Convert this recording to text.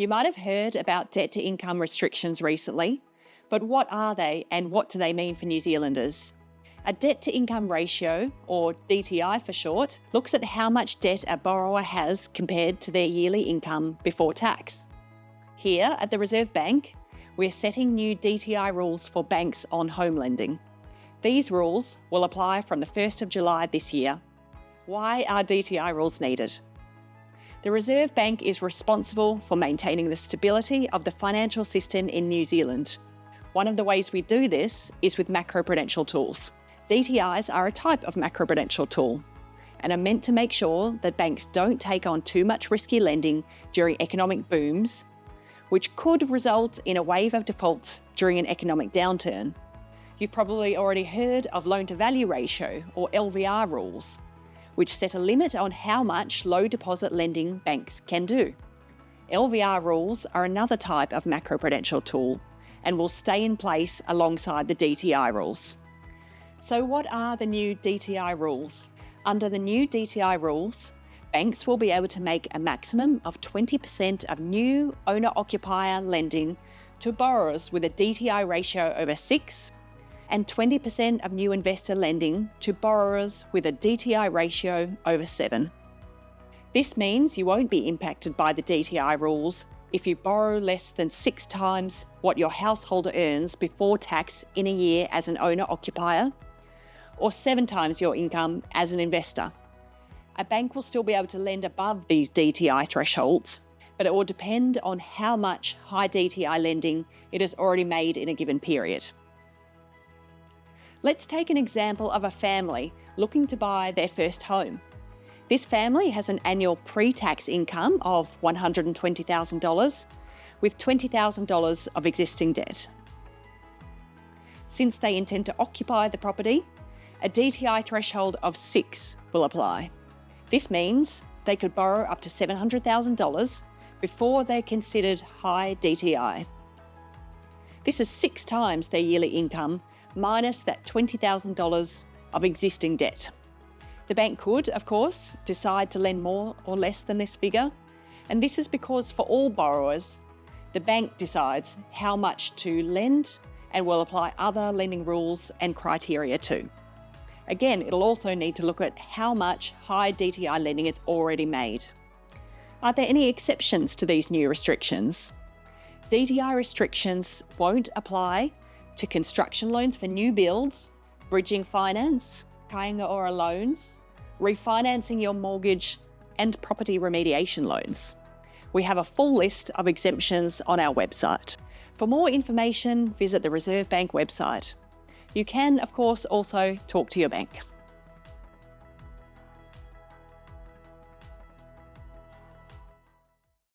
You might have heard about debt-to-income restrictions recently, but what are they and what do they mean for New Zealanders? A debt-to-income ratio, or DTI for short, looks at how much debt a borrower has compared to their yearly income before tax. Here at the Reserve Bank, we're setting new DTI rules for banks on home lending. These rules will apply from the 1st of July this year. Why are DTI rules needed? The Reserve Bank is responsible for maintaining the stability of the financial system in New Zealand. One of the ways we do this is with macroprudential tools. DTIs are a type of macroprudential tool and are meant to make sure that banks don't take on too much risky lending during economic booms, which could result in a wave of defaults during an economic downturn. You've probably already heard of loan-to-value ratio, or LVR rules, which set a limit on how much low deposit lending banks can do. LVR rules are another type of macroprudential tool and will stay in place alongside the DTI rules. So what are the new DTI rules? Under the new DTI rules, banks will be able to make a maximum of 20% of new owner-occupier lending to borrowers with a DTI ratio over 6 and 20% of new investor lending to borrowers with a DTI ratio over 7. This means you won't be impacted by the DTI rules if you borrow less than 6 times what your household earns before tax in a year as an owner-occupier, or 7 times your income as an investor. A bank will still be able to lend above these DTI thresholds, but it will depend on how much high DTI lending it has already made in a given period. Let's take an example of a family looking to buy their first home. This family has an annual pre-tax income of $120,000 with $20,000 of existing debt. Since they intend to occupy the property, a DTI threshold of 6 will apply. This means they could borrow up to $700,000 before they're considered high DTI. This is 6 times their yearly income minus that $20,000 of existing debt. The bank could, of course, decide to lend more or less than this figure, and this is because for all borrowers, the bank decides how much to lend and will apply other lending rules and criteria too. Again, it'll also need to look at how much high DTI lending it's already made. Are there any exceptions to these new restrictions? DTI restrictions won't apply to construction loans for new builds, bridging finance, kāinga ora loans, refinancing your mortgage, and property remediation loans. We have a full list of exemptions on our website. For more information, visit the Reserve Bank website. You can, of course, also talk to your bank.